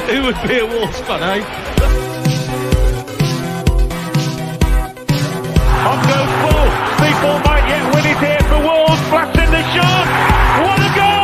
Who would be a Wolves fan, eh? On goes ball. People might yet win it here for Wolves. Flash in the shot. What a goal!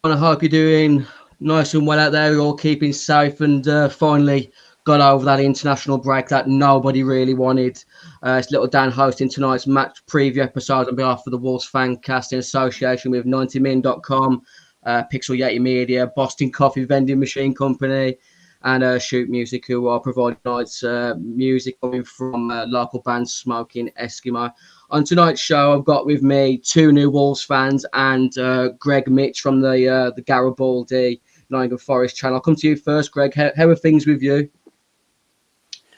I hope you're doing nice and well out there. We're all keeping safe and finally got over that international break that nobody really wanted. It's Little Dan hosting tonight's match preview episode on behalf of the Wolves Fancast in association with 90min.com, Pixel Yeti Media, Boston Coffee Vending Machine Company, and Shoot Music, who are providing tonight's music coming from local band Smoking Eskimo. On tonight's show, I've got with me two new Wolves fans and Greg Mitch from the Garabaldi Nottingham Forest channel. I'll come to you first, Greg. How are things with you?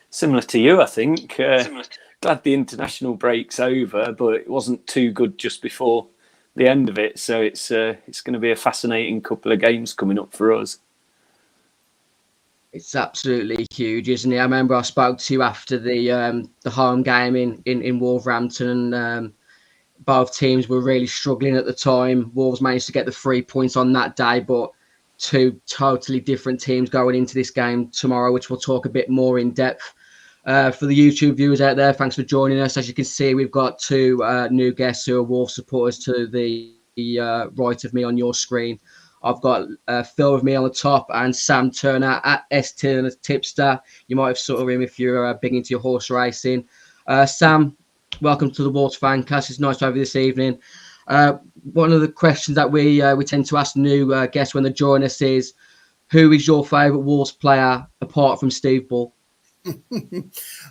Similar to you, I think. Glad the international break's over, but it wasn't too good just before the end of it. So it's going to be a fascinating couple of games coming up for us. It's absolutely huge, isn't it? I remember I spoke to you after the home game in Wolverhampton, and both teams were really struggling at the time. Wolves managed to get the 3 points on that day, but two totally different teams going into this game tomorrow, which we'll talk a bit more in depth. For the YouTube viewers out there, thanks for joining us. As you can see, we've got two new guests who are Wolves supporters to the right of me on your screen. I've got Phil with me on the top and Sam Turner at S Turner Tipster. You might have saw him if you're big into your horse racing. Sam, welcome to the Wolves Fancast. It's nice to have you this evening. One of the questions that we tend to ask new guests when they join us is, who is your favourite Wolves player apart from Steve Bull?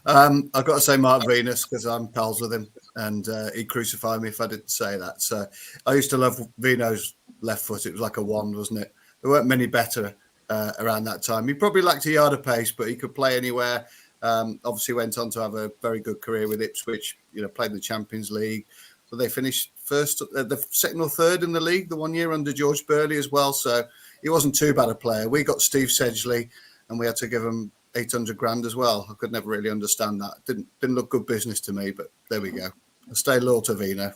I've got to say Mark Venus, because I'm pals with him, and he'd crucify me if I didn't say that. So I used to love Vino's left foot. It was like a wand, wasn't it? There weren't many better around that time. He probably lacked a yard of pace, but he could play anywhere. Obviously went on to have a very good career with Ipswich, played in the Champions League. So they finished first, the second or third in the league the one year under George Burley as well. So he wasn't too bad a player. We got Steve Sedgley and we had to give him 800 grand as well. I could never really understand that. Didn't look good business to me, but there we go. I stay loyal to Vino.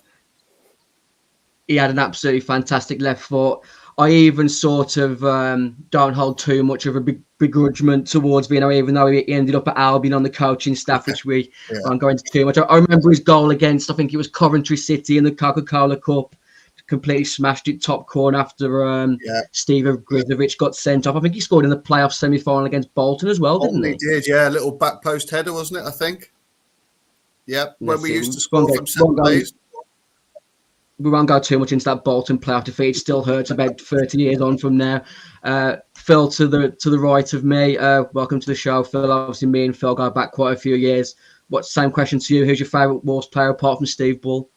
He had an absolutely fantastic left foot. I even sort of don't hold too much of a begrudgement towards Vino, even though he ended up at Albion on the coaching staff, which we won't go into too much. I remember his goal against, I think it was Coventry City in the Coca-Cola Cup. Completely smashed it top corner after Steve Grizovic got sent off. I think he scored in the playoff semi-final against Bolton as well, didn't he? He did, yeah. A little back post header, wasn't it, I think? Yeah, when we used to score from set plays. We won't go too much into that Bolton playoff defeat. It still hurts about 30 years on from now. Phil to the right of me. Welcome to the show, Phil. Obviously, me and Phil go back quite a few years. Same question to you. Who's your favourite Wolves player apart from Steve Bull?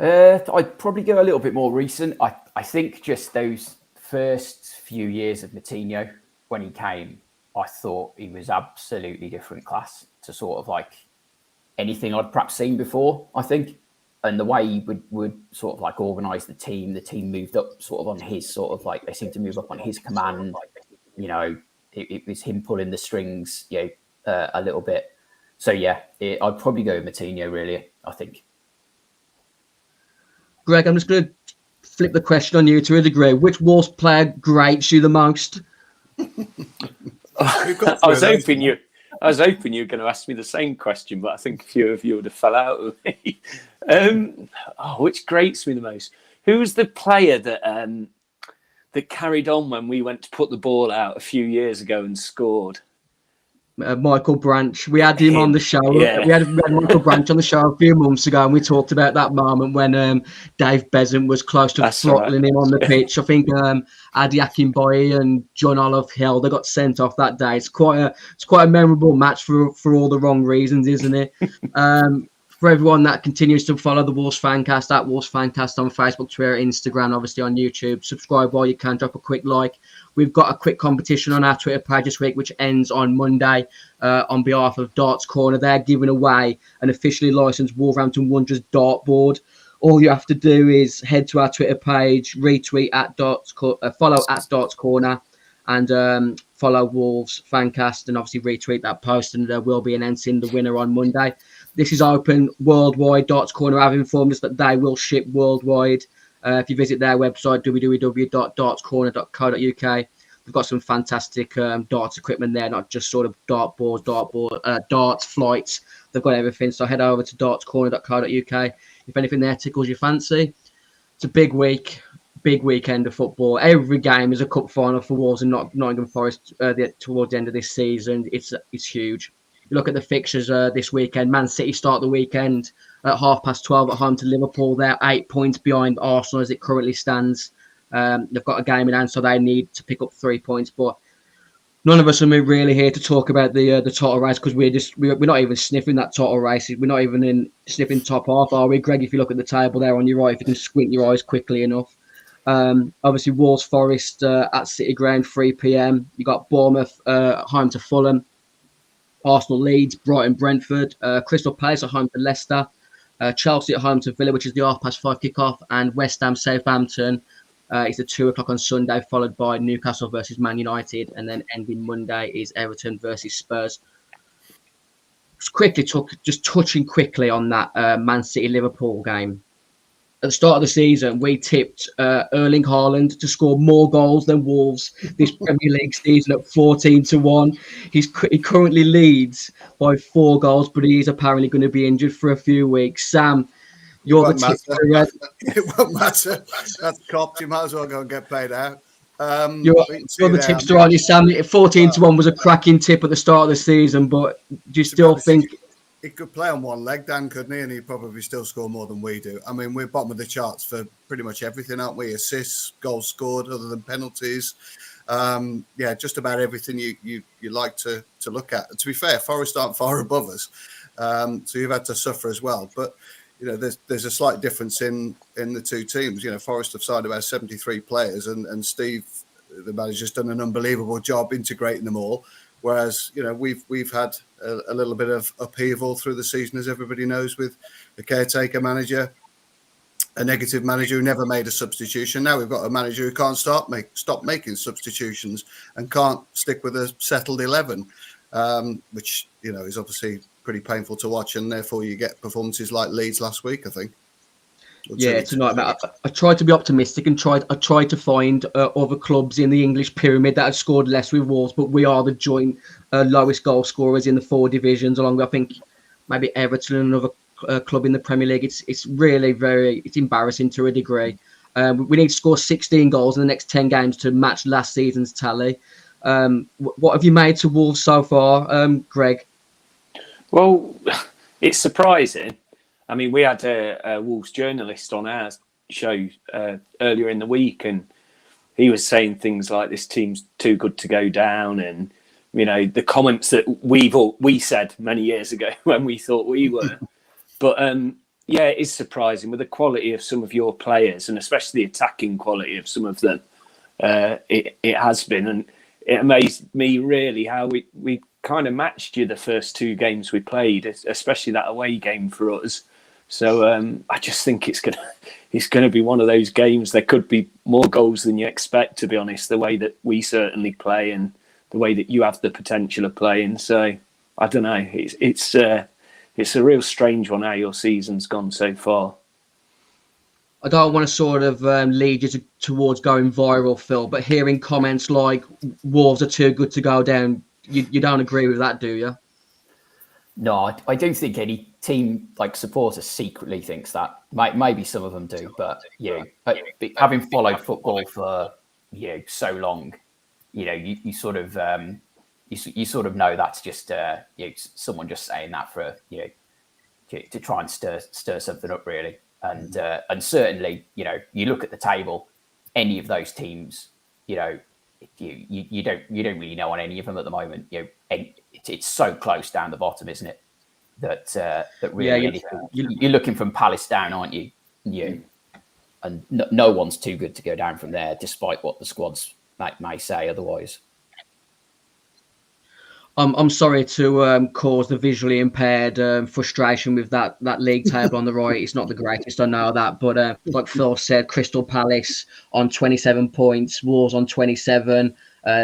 I'd probably go a little bit more recent. I think just those first few years of Moutinho, when he came, I thought he was absolutely different class to sort of like anything I'd perhaps seen before, I think. And the way he would sort of like organise the team moved up sort of on his sort of like, they seemed to move up on his command. It was him pulling the strings, a little bit. So I'd probably go with Moutinho, really, I think. Greg, I'm just going to flip the question on you to a degree. Which Wolves player grates you the most? I was hoping you were going to ask me the same question, but I think a few of you would have fell out with me. Which grates me the most? Who was the player that carried on when we went to put the ball out a few years ago and scored? Michael Branch. We had him on the show. Yeah. We had Michael Branch on the show a few months ago, and we talked about that moment when Dave Besant was close to throttling him on the pitch. I think Adi Akinboye and John Olive Hill, they got sent off that day. It's quite a memorable match for all the wrong reasons, isn't it? For everyone that continues to follow the Wolves Fancast, at Wolves Fancast on Facebook, Twitter, Instagram, obviously on YouTube, subscribe while you can, drop a quick like. We've got a quick competition on our Twitter page this week, which ends on Monday on behalf of Darts Corner. They're giving away an officially licensed Wolverhampton Wanderers dartboard. All you have to do is head to our Twitter page, retweet at follow at Darts Corner, and follow Wolves Fancast, and obviously retweet that post, and there will be announcing the winner on Monday. This is open worldwide. Darts Corner have informed us that they will ship worldwide. If you visit their website, www.dartscorner.co.uk, they've got some fantastic darts equipment there, not just sort of darts, flights. They've got everything. So head over to dartscorner.co.uk. If anything there tickles your fancy. It's a big week, big weekend of football. Every game is a cup final for Wolves and Nottingham Forest towards the end of this season. It's huge. You look at the fixtures this weekend. Man City start the weekend at 12:30 at home to Liverpool. They're 8 points behind Arsenal as it currently stands. They've got a game in hand, so they need to pick up 3 points. But none of us are really here to talk about the title race, because we're not even sniffing that title race. We're not even sniffing top half, are we, Greg? If you look at the table there on your right, if you can squint your eyes quickly enough. Obviously, Wolves Forest at City Ground, 3 p.m. You got Bournemouth home to Fulham. Arsenal, Leeds, Brighton, Brentford, Crystal Palace at home to Leicester, Chelsea at home to Villa, which is the 5:30 kickoff, and West Ham, Southampton. It's at 2:00 on Sunday, followed by Newcastle versus Man United, and then ending Monday is Everton versus Spurs. Just touching quickly on that Man City Liverpool game. At the start of the season, we tipped Erling Haaland to score more goals than Wolves this Premier League season at 14-1. He currently leads by 4 goals, but he is apparently going to be injured for a few weeks. Sam, you're the tipster. It won't matter. That's copped. You might as well go and get paid out. You're the tipster, aren't you, Sam? 14-1 was a cracking tip at the start of the season, but do you still think... He could play on one leg, Dan, couldn't he? And he'd probably still score more than we do. I mean, we're bottom of the charts for pretty much everything, aren't we? Assists, goals scored, other than penalties. Just about everything you like to look at. To be fair, Forest aren't far above us, so you've had to suffer as well. But you know, there's a slight difference in the two teams. You know, Forest have signed about 73 players, and Steve, the manager's done an unbelievable job integrating them all. Whereas, you know, we've had a little bit of upheaval through the season, as everybody knows, with the caretaker manager, a negative manager who never made a substitution. Now we've got a manager who can't stop making substitutions and can't stick with a settled 11, which, you know, is obviously pretty painful to watch. And therefore you get performances like Leeds last week, I think. Yeah, it's a nightmare. I tried to be optimistic and tried to find other clubs in the English pyramid that had scored less with Wolves, but we are the joint lowest goal scorers in the 4 divisions, along with, I think, maybe Everton and another club in the Premier League. It's really it's embarrassing to a degree. We need to score 16 goals in the next 10 games to match last season's tally. What have you made to Wolves so far, Greg? Well, it's surprising. I mean, we had a Wolves journalist on our show earlier in the week, and he was saying things like, this team's too good to go down, and, you know, the comments that we said many years ago when we thought we were. But, yeah, it is surprising with the quality of some of your players, and especially the attacking quality of some of them. It has been, and it amazed me really how we kind of matched you the first 2 games we played, especially that away game for us. So I just think it's gonna be one of those games. There could be more goals than you expect, to be honest, the way that we certainly play and the way that you have the potential of playing. So I don't know. It's a real strange one how your season's gone so far. I don't want to sort of lead you towards going viral, Phil, but hearing comments like Wolves are too good to go down, you don't agree with that, do you? No, I don't think any team like supporter secretly thinks that. Maybe some of them do, but you know, having followed football for so long, you know, you sort of know that's just someone just saying that for to try and stir something up, really. And certainly, you know, you look at the table, any of those teams, you know, you don't really know on any of them at the moment. You know, it's so close down the bottom, isn't it? that really you're looking from Palace down, aren't you? And no one's too good to go down from there, despite what the squads may say otherwise. I'm sorry to cause the visually impaired frustration with that league table on the right. It's not the greatest, I know that. But like Phil said, Crystal Palace on 27 points, Wolves on 27,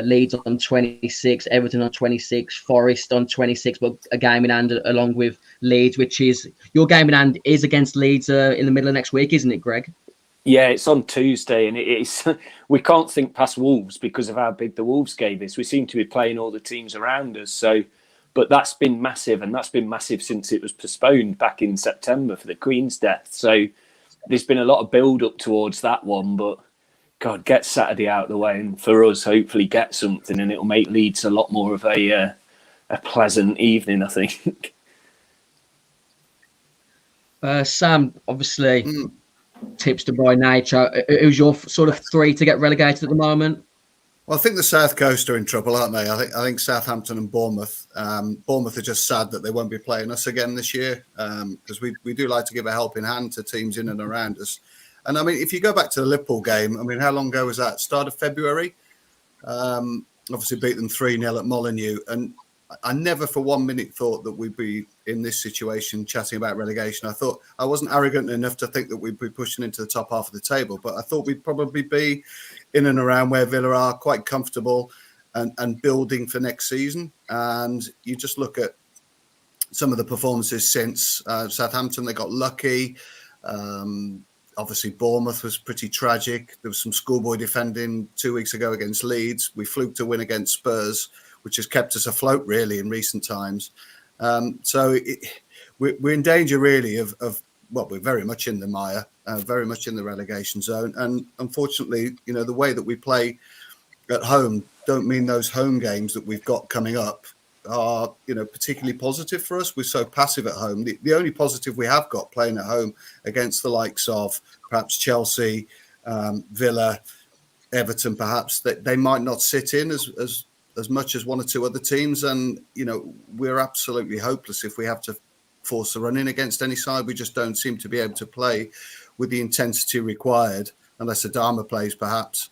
Leeds on 26, Everton on 26, Forest on 26, but a game in hand along with Leeds, which is your game in hand is against Leeds in the middle of next week, isn't it, Greg? Yeah, it's on Tuesday, and it is. We can't think past Wolves because of how big the Wolves game is. We seem to be playing all the teams around us. So, but that's been massive, and that's been massive since it was postponed back in September for the Queen's death. So, there's been a lot of build up towards that one. But God, get Saturday out of the way, and for us, hopefully, get something, and it'll make Leeds a lot more of a pleasant evening, I think. Sam, obviously. Tipster by nature. Who's your sort of three to get relegated at the moment? Well, I think the South Coast are in trouble, aren't they? I think Southampton and Bournemouth. Bournemouth are just sad that they won't be playing us again this year because we do like to give a helping hand to teams in and around us. And I mean, if you go back to the Liverpool game, I mean, how long ago was that? Start of February. Obviously beat them 3-0 at Molineux, and I never for 1 minute thought that we'd be in this situation chatting about relegation. I thought I wasn't arrogant enough to think that we'd be pushing into the top half of the table, but I thought we'd probably be in and around where Villa are, quite comfortable and building for next season. And you just look at some of the performances since Southampton, they got lucky. Obviously, Bournemouth was pretty tragic. There was some schoolboy defending 2 weeks ago against Leeds. We fluked to win against Spurs, which has kept us afloat really in recent times. So we're in danger really of we're very much in the mire, very much in the relegation zone. And unfortunately, you know, the way that we play at home don't mean those home games that we've got coming up are, you know, particularly positive for us. We're so passive at home. The only positive we have got playing at home against the likes of perhaps Chelsea, Villa, Everton, perhaps, that they might not sit in as much as one or two other teams. And, you know, we're absolutely hopeless if we have to force a run in against any side. We just don't seem to be able to play with the intensity required, unless Adama plays perhaps,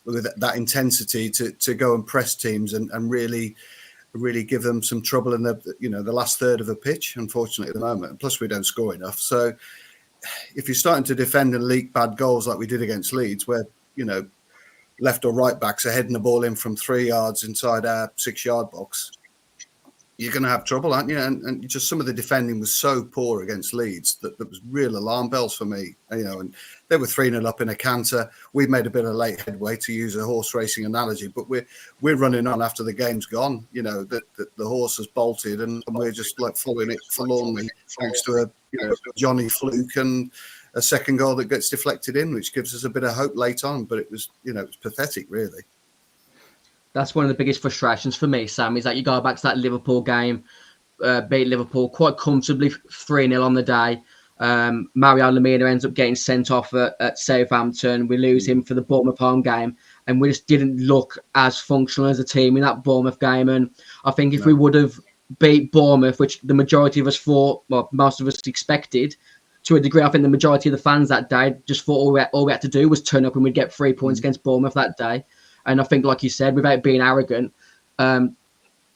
with that intensity to go and press teams and really give them some trouble in the last third of the pitch, unfortunately, at the moment. Plus, we don't score enough. So if you're starting to defend and leak bad goals like we did against Leeds, where, you know, left or right backs are heading the ball in from 3 yards inside our 6-yard box, you're going to have trouble, aren't you? And just some of the defending was so poor against Leeds that there was real alarm bells for me, you know, and they were 3-0 up in a canter. We've made a bit of late headway, to use a horse racing analogy, but we're running on after the game's gone, you know, that the horse has bolted and we're just like following it forlornly thanks to a Johnny fluke and a second goal that gets deflected in, which gives us a bit of hope late on. But it was pathetic, really. That's one of the biggest frustrations for me, Sam, is that you go back to that Liverpool game, beat Liverpool quite comfortably 3-0 on the day. Mario Lemina ends up getting sent off at Southampton. We lose him for the Bournemouth home game, and we just didn't look as functional as a team in that Bournemouth game. And I think if we would have beat Bournemouth, which the majority of us thought, well, most of us expected, to a degree, I think the majority of the fans that day just thought all we had to do was turn up and we'd get 3 points against Bournemouth that day. And I think, like you said, without being arrogant,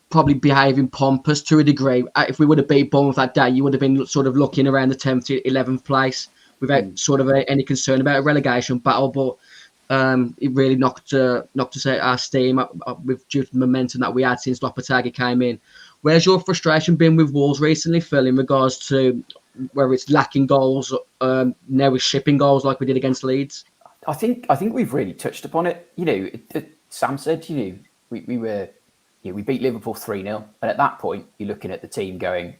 probably behaving pompous to a degree. If we would have beat Bournemouth that day, you would have been sort of looking around the 10th to 11th place without sort of any concern about a relegation battle. But it really knocked us out our steam with due to the momentum that we had since Lopetegui came in. Where's your frustration been with Wolves recently, Phil, in regards to whether it's lacking goals, now we're shipping goals like we did against Leeds? I think we've really touched upon it. You know, Sam said, you know, we beat Liverpool 3-0, and at that point, you're looking at the team going,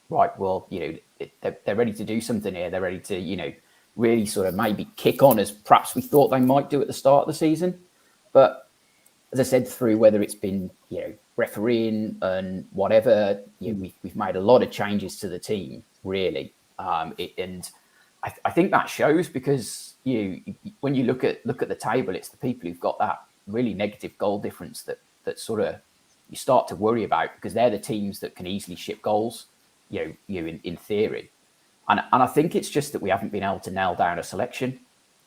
right, well, you know, they're ready to do something here. They're ready to, you know, really sort of maybe kick on as perhaps we thought they might do at the start of the season. But as I said, through whether it's been, you know, refereeing and whatever, you know, we've made a lot of changes to the team, really, and I think that shows because when you look at the table, it's the people who've got that really negative goal difference that sort of you start to worry about, because they're the teams that can easily ship goals. in theory. And I think it's just that we haven't been able to nail down a selection,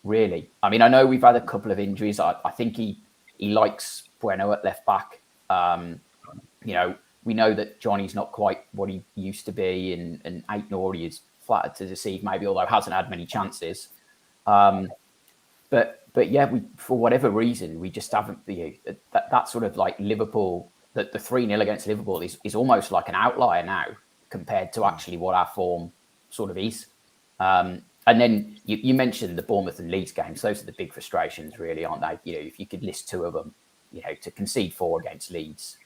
really. I mean, I know we've had a couple of injuries. I think he likes Bueno at left back. We know that Johnny's not quite what he used to be, and Ait-Nouri is flattered to deceive, maybe, although hasn't had many chances. But yeah, for whatever reason, we just haven't. That sort of like Liverpool, that the 3-0 against Liverpool is almost like an outlier now compared to actually what our form sort of is. And then you mentioned the Bournemouth and Leeds games. Those are the big frustrations, really, aren't they? If you could list two of them, to concede 4 against Leeds,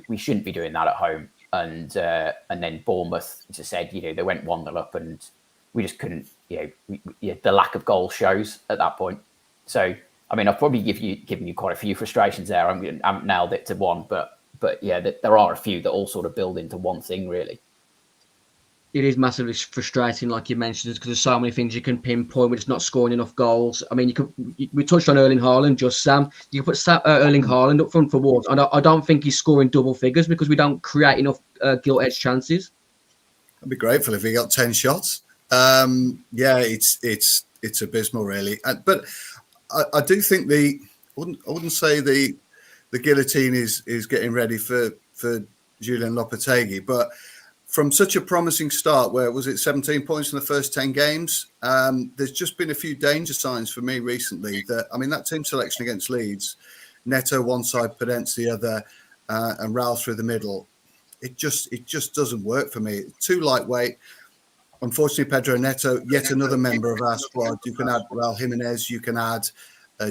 we shouldn't be doing that at home. And then Bournemouth, as I said, they went 1-0 up, and we just couldn't. The lack of goal shows at that point. So, I mean, I've probably given you quite a few frustrations there. I haven't nailed it to one, but yeah, there are a few that all sort of build into one thing, really. It is massively frustrating, like you mentioned, because there's so many things you can pinpoint. We're just not scoring enough goals. I mean, we touched on Erling Haaland, just Sam. You can put Erling Haaland up front for Wolves, and I don't think he's scoring double figures because we don't create enough gilt-edged chances. I'd be grateful if he got 10 shots. It's abysmal, really. But I do think I wouldn't say the guillotine is getting ready for Julian Lopetegui, but from such a promising start, where was it 17 points in the first 10 games? There's just been a few danger signs for me recently. That team selection against Leeds, Neto one side, Podence the other, and Raul through the middle. It just doesn't work for me. Too lightweight. Unfortunately, Pedro Neto, yet another member of our squad. You can add Raul Jimenez, you can add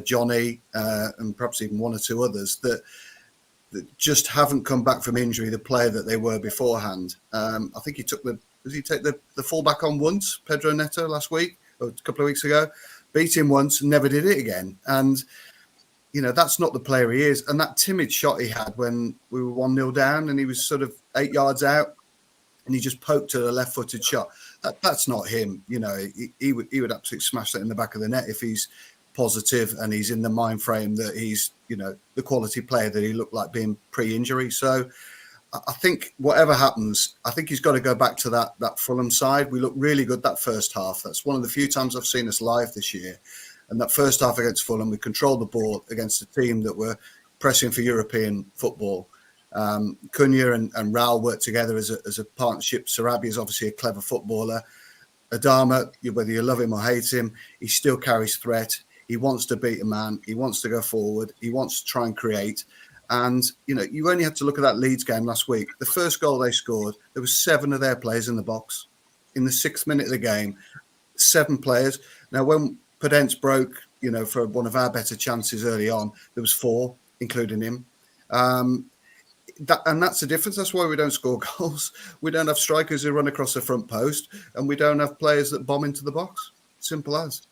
Johnny, and perhaps even one or two others that just haven't come back from injury, the player that they were beforehand. I think he took the fullback on once, Pedro Neto, last week, or a couple of weeks ago, beat him once and never did it again. And, that's not the player he is. And that timid shot he had when we were 1-0 down and he was sort of 8 yards out and he just poked at a left-footed shot. That's not him. He would absolutely smash that in the back of the net if he's positive and he's in the mind frame that he's, the quality player that he looked like being pre-injury. So I think whatever happens, I think he's got to go back to that Fulham side. We looked really good that first half. That's one of the few times I've seen us live this year. And that first half against Fulham, we controlled the ball against a team that were pressing for European football. Cunha and Raul worked together as a partnership. Sarabi is obviously a clever footballer. Adama, whether you love him or hate him, he still carries threat. He wants to beat a man. He wants to go forward. He wants to try and create. And, you only had to look at that Leeds game last week. The first goal they scored, there was 7 of their players in the box. In the 6th minute of the game, 7 players. Now, when Podence broke, for one of our better chances early on, there was 4, including him. And that's the difference. That's why we don't score goals. We don't have strikers who run across the front post, and we don't have players that bomb into the box. Simple as.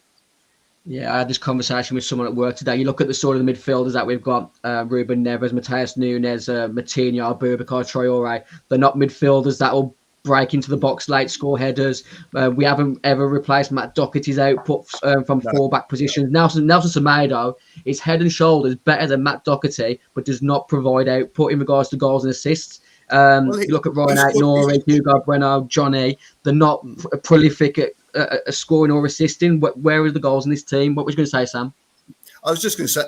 Yeah, I had this conversation with someone at work today. You look at the sort of the midfielders that we've got, Ruben Neves, Mateus Nunes, Matinho, Boubacar Traore. They're not midfielders that will break into the box late, score headers. We haven't ever replaced Matt Doherty's output from full-back positions. Nelson Semedo is head and shoulders better than Matt Doherty, but does not provide output in regards to goals and assists. You look at Ryan Ait-Nouri, Hugo Bueno, Johnny. They're not prolific at scoring or assisting. Where are the goals in this team? What was you going to say, Sam? I was just going to say,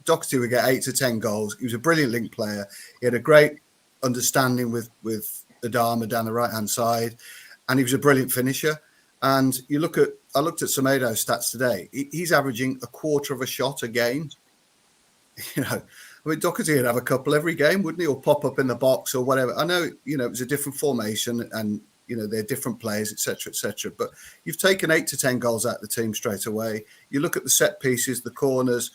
Doherty would get 8 to 10 goals. He was a brilliant link player. He had a great understanding with Adama down the right-hand side, and he was a brilliant finisher. And I looked at Semedo's stats today. He's averaging a quarter of a shot a game. Doherty would have a couple every game, wouldn't he? Or pop up in the box or whatever. I know, it was a different formation and, they're different players, etc. But you've taken 8 to 10 goals out of the team straight away. You look at the set pieces, the corners.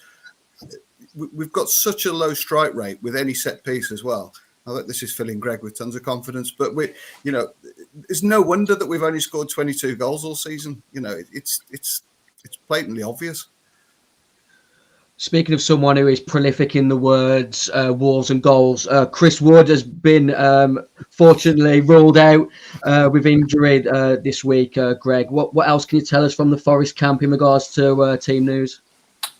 We've got such a low strike rate with any set piece as well. I think this is filling Greg with tons of confidence. But it's no wonder that we've only scored 22 goals all season. It's blatantly obvious. Speaking of someone who is prolific in the words Wolves and goals, Chris Wood has been fortunately ruled out with injury this week. Greg, what else can you tell us from the Forest camp in regards to team news?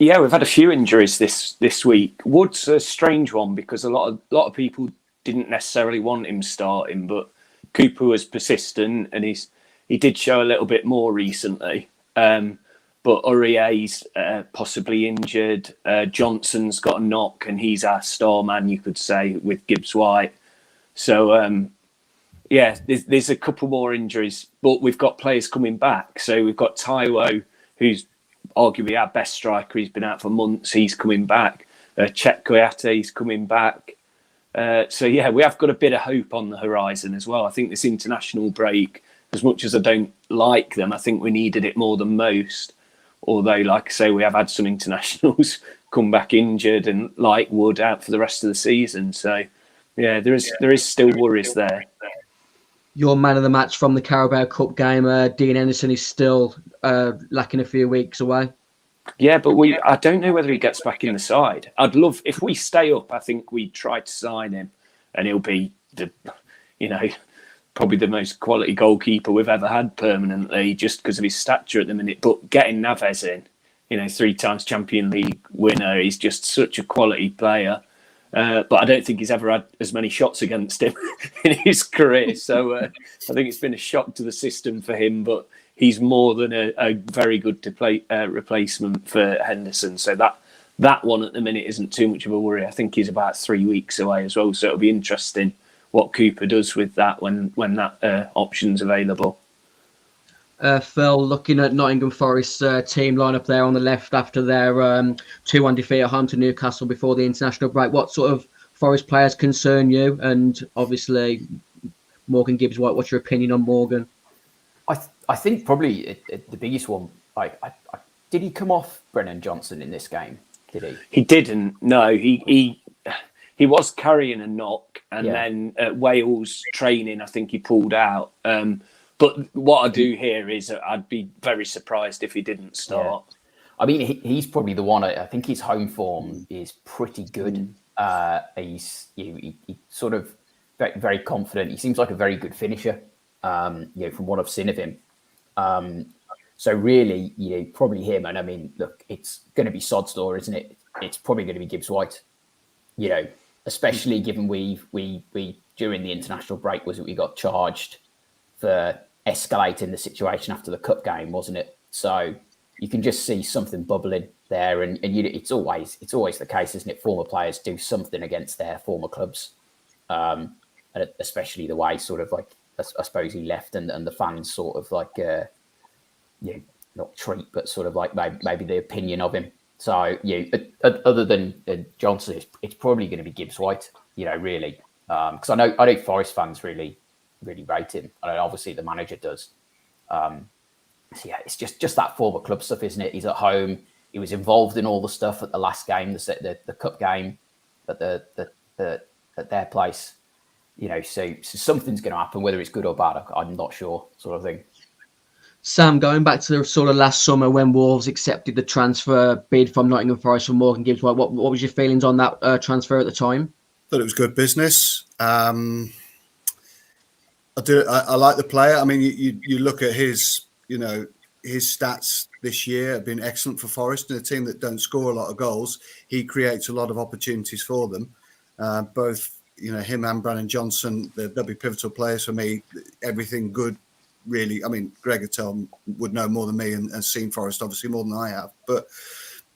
Yeah, we've had a few injuries this week. Wood's a strange one because a lot of people didn't necessarily want him starting, but Cooper was persistent, and he did show a little bit more recently. But Aurier's possibly injured. Johnson's got a knock, and he's our star man, you could say, with Gibbs-White. So, there's a couple more injuries, but we've got players coming back. So we've got Taiwo, who's arguably our best striker. He's been out for months. He's coming back. Chet Kouyate's coming back. We have got a bit of hope on the horizon as well. I think this international break, as much as I don't like them, I think we needed it more than most. Although, like I say, we have had some internationals come back injured, and like Wood out for the rest of the season. So, there is still worries there. Your man of the match from the Carabao Cup game, Dean Henderson, is still lacking a few weeks away. Yeah, but I don't know whether he gets back in the side. I'd love, if we stay up, I think we'd try to sign him, and he'll be probably the most quality goalkeeper we've ever had permanently, just because of his stature at the minute. But getting Naves in, 3 times Champions League winner, he's just such a quality player. But I don't think he's ever had as many shots against him in his career. So I think it's been a shock to the system for him, but he's more than a very good replacement for Henderson. So that one at the minute isn't too much of a worry. I think he's about 3 weeks away as well. So it'll be interesting what Cooper does with that when that option's available. Phil, looking at Nottingham Forest's team lineup there on the left after their 2-1 defeat at home to Newcastle before the international break, what sort of Forest players concern you? And obviously, Morgan Gibbs-White, what's your opinion on Morgan? I think probably the biggest one, did he come off Brennan Johnson in this game? Did he? He didn't. No, he was carrying a knock, and then at Wales training, I think he pulled out. But what I do hear is I'd be very surprised if he didn't start. Yeah. I mean, he's probably the one. I think his home form is pretty good. He's sort of very, very confident. He seems like a very good finisher. From what I've seen of him. So really, probably him. And I mean, look, it's going to be sod's law, isn't it? It's probably going to be Gibbs-White. Especially given we during the international break, we got charged for escalating the situation after the cup game, wasn't it? So you can just see something bubbling there, and it's always the case, isn't it? Former players do something against their former clubs, and especially the way sort of like I suppose he left, and the fans sort of like not treat, but sort of like maybe the opinion of him. So other than Johnson, it's probably going to be Gibbs-White, really, because I know Forest fans really rate him. I know obviously the manager does. It's just that former club stuff, isn't it? He's at home. He was involved in all the stuff at the last game, the cup game at at their place. So something's going to happen, whether it's good or bad, I'm not sure, sort of thing. Sam, going back to the sort of last summer when Wolves accepted the transfer bid from Nottingham Forest for Morgan Gibbs-White, what was your feelings on that transfer at the time? Thought it was good business. I like the player. I mean, you look at his stats this year have been excellent for Forest, and a team that don't score a lot of goals. He creates a lot of opportunities for them. Both, him and Brennan Johnson, they'll be pivotal players for me. Everything good, really. I mean, Greg would know more than me and seen Forest obviously more than I have. But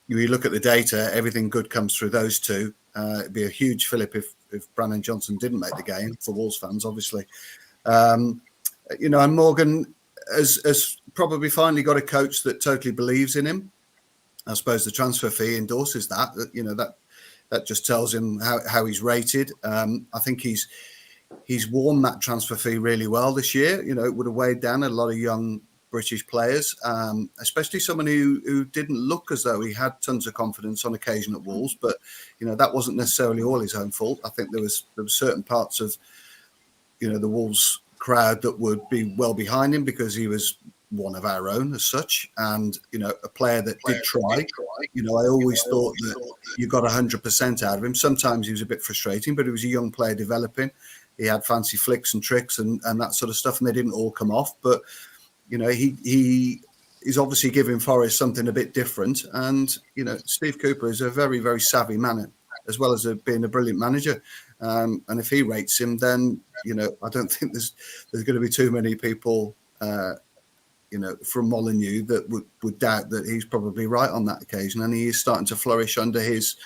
you look at the data, everything good comes through those two. It'd be a huge fillip if Brennan Johnson didn't make the game for Wolves fans, obviously. And Morgan has probably finally got a coach that totally believes in him. I suppose the transfer fee endorses that. That just tells him how he's rated. I think he's worn that transfer fee really well this year. It would have weighed down a lot of young British players, especially someone who didn't look as though he had tons of confidence on occasion at Wolves. But that wasn't necessarily all his own fault. I think there was certain parts of the Wolves crowd that would be well behind him because he was one of our own as such, and a player that did try. I always thought that you got 100% out of him. Sometimes he was a bit frustrating, but he was a young player developing. He had fancy flicks and tricks and that sort of stuff, and they didn't all come off. But he is obviously giving Forest something a bit different. And Steve Cooper is a very, very savvy man, as well as being a brilliant manager. And if he rates him, then, I don't think there's going to be too many people, from Molineux that would doubt that he's probably right on that occasion. And he is starting to flourish under his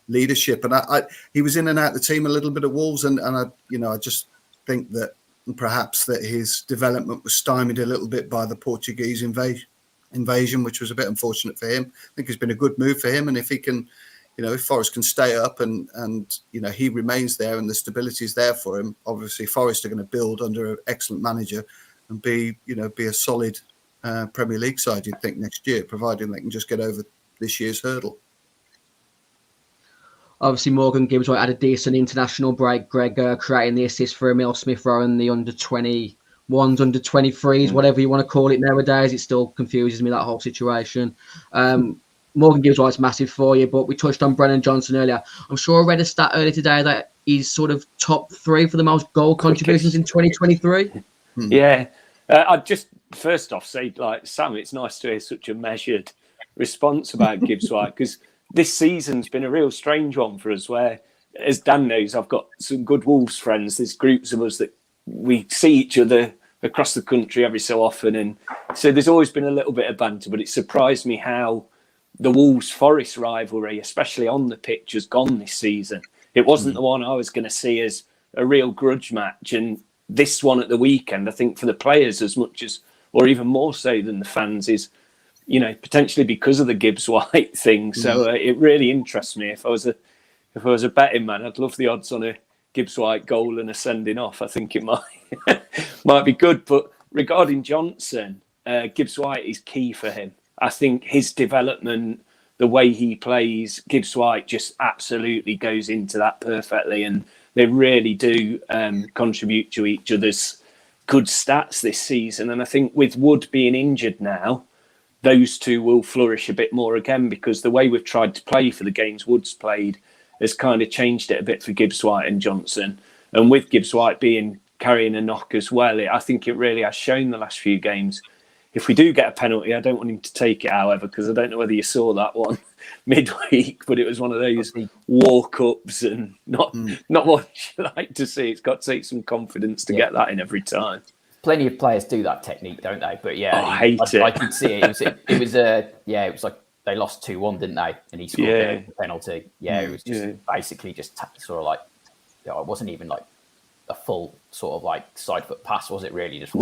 leadership. And he was in and out of the team a little bit at Wolves. And I just think that perhaps that his development was stymied a little bit by the Portuguese invasion, which was a bit unfortunate for him. I think it's been a good move for him. And if he can, if Forest can stay up and he remains there and the stability is there for him, obviously Forest are going to build under an excellent manager and be a solid Premier League side, you'd think, next year, providing they can just get over this year's hurdle. Obviously, Morgan Gibbs-White had a decent international break. Greg creating the assist for Emil Smith-Rowe and the under-21s, under-23s, whatever you want to call it nowadays. It still confuses me, that whole situation. Morgan Gibbs-White's massive for you, but we touched on Brennan Johnson earlier. I'm sure I read a stat earlier today that he's sort of top 3 for the most goal contributions in 2023. Yeah. I'd just first off say, Sam, it's nice to hear such a measured response about Gibbs-White, because this season's been a real strange one for us where, as Dan knows, I've got some good Wolves friends. There's groups of us that we see each other across the country every so often. And so there's always been a little bit of banter, but it surprised me how the Wolves-Forest rivalry, especially on the pitch, has gone this season. It wasn't the one I was going to see as a real grudge match. And this one at the weekend, I think for the players as much as, or even more so than the fans, is, potentially because of the Gibbs-White thing. So it really interests me. If I was a betting man, I'd love the odds on a Gibbs-White goal and a sending off. I think it might be good. But regarding Johnson, Gibbs-White is key for him. I think his development, the way he plays, Gibbs-White just absolutely goes into that perfectly. And they really do contribute to each other's good stats this season. And I think with Wood being injured now, those two will flourish a bit more again, because the way we've tried to play for the games Wood's played has kind of changed it a bit for Gibbs-White and Johnson. And with Gibbs-White carrying a knock as well, I think it really has shown the last few games. If we do get a penalty, I don't want him to take it, however, because I don't know whether you saw that one midweek, but it was one of those walk-ups and not what you like to see. It's got to take some confidence to get that in every time. Plenty of players do that technique, don't they? But I hate it. I could see it. It was like they lost 2-1, didn't they? And he scored the penalty. Yeah, it was just basically just sort of like, it wasn't even like a full sort of like side foot pass, was it really? Just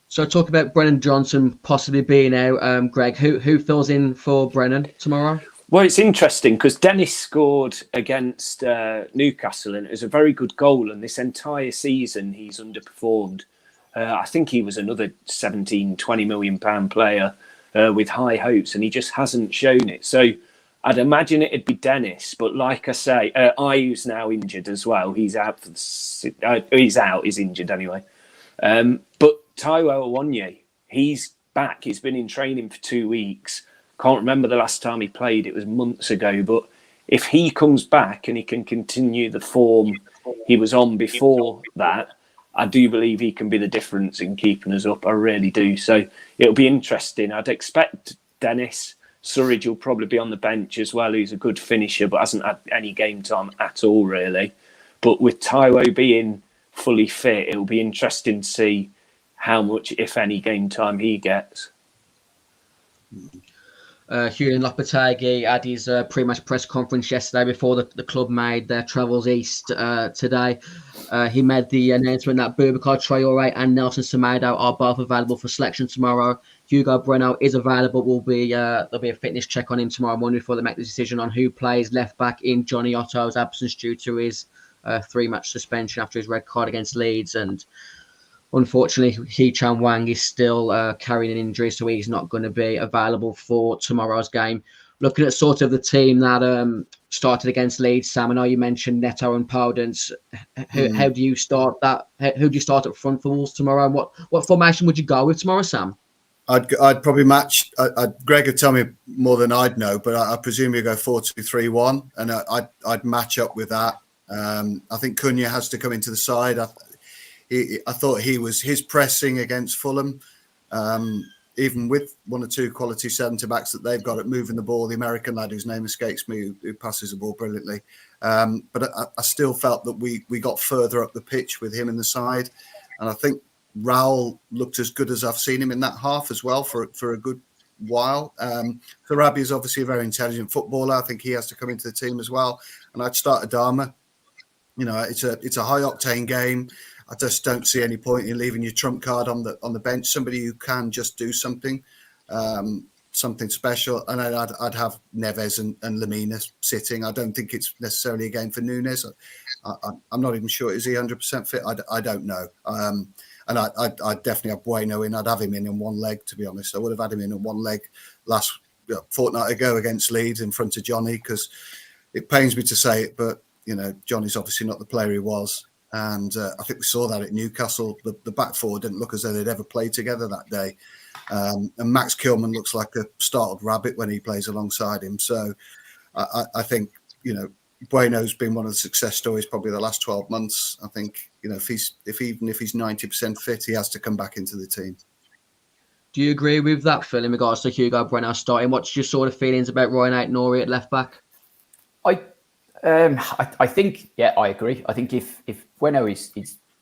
So talk about Brennan Johnson possibly being out. Greg, who fills in for Brennan tomorrow? Well, it's interesting because Dennis scored against Newcastle, and it was a very good goal. And this entire season, he's underperformed. I think he was another 17, 20 million pound player with high hopes, and he just hasn't shown it. So I'd imagine it'd be Dennis. But like I say, Ayu's now injured as well. He's out. He's injured anyway. But Taiwo Awoniyi, he's back. He's been in training for 2 weeks. Can't remember the last time he played. It was months ago. But if he comes back and he can continue the form he was on before that, I do believe he can be the difference in keeping us up. I really do. So it'll be interesting. I'd expect Dennis. Surridge will probably be on the bench as well. He's a good finisher, but hasn't had any game time at all, really. But with Taiwo being fully fit, it'll be interesting to see how much, if any, game time he gets. Julian Lopetegui had his pre-match press conference yesterday before the club made their travels east today. He made the announcement that Boubacar Traoré and Nelson Semedo are both available for selection tomorrow. Hugo Bueno is available. There'll be a fitness check on him tomorrow morning before they make the decision on who plays left back in Johnny Otto's absence due to his 3-match suspension after his red card against Leeds. And unfortunately, Hee-Chan Wang is still carrying an injury, so he's not going to be available for tomorrow's game. Looking at sort of the team that started against Leeds, Sam, I know you mentioned Neto and Podence. How do you start that? Who do you start up front for Wolves tomorrow? And what formation would you go with tomorrow, Sam? I'd probably match. Greg would tell me more than I'd know, but I presume you go 4-2-3-1, and I'd match up with that. I think Cunha has to come into the side. I thought his pressing against Fulham even with one or two quality centre-backs that they've got at moving the ball, the American lad whose name escapes me, who passes the ball brilliantly. But I still felt that we got further up the pitch with him in the side. And I think Raul looked as good as I've seen him in that half as well for a good while. Sarabi is obviously a very intelligent footballer. I think he has to come into the team as well. And I'd start Adama. You know, it's a high-octane game. I just don't see any point in leaving your trump card on the bench. Somebody who can just do something special. And I'd have Neves and Lamina sitting. I don't think it's necessarily a game for Nunes. I'm not even sure, is he 100% fit? I don't know. And I'd definitely have Bueno in. I'd have him in one leg, to be honest. I would have had him in one leg last fortnight ago against Leeds in front of Johnny, because it pains me to say it, but you know, Johnny's obviously not the player he was. And I think we saw that at Newcastle. The back four didn't look as though they'd ever played together that day. And Max Kilman looks like a startled rabbit when he plays alongside him. So I think, you know, Bueno's been one of the success stories probably the last 12 months. I think, you know, if he's 90% fit, he has to come back into the team. Do you agree with that, Phil, in regards to Hugo Bueno starting? What's your sort of feelings about Ryan Aït-Nouri at left back? I think, yeah, I agree. I think if Bueno is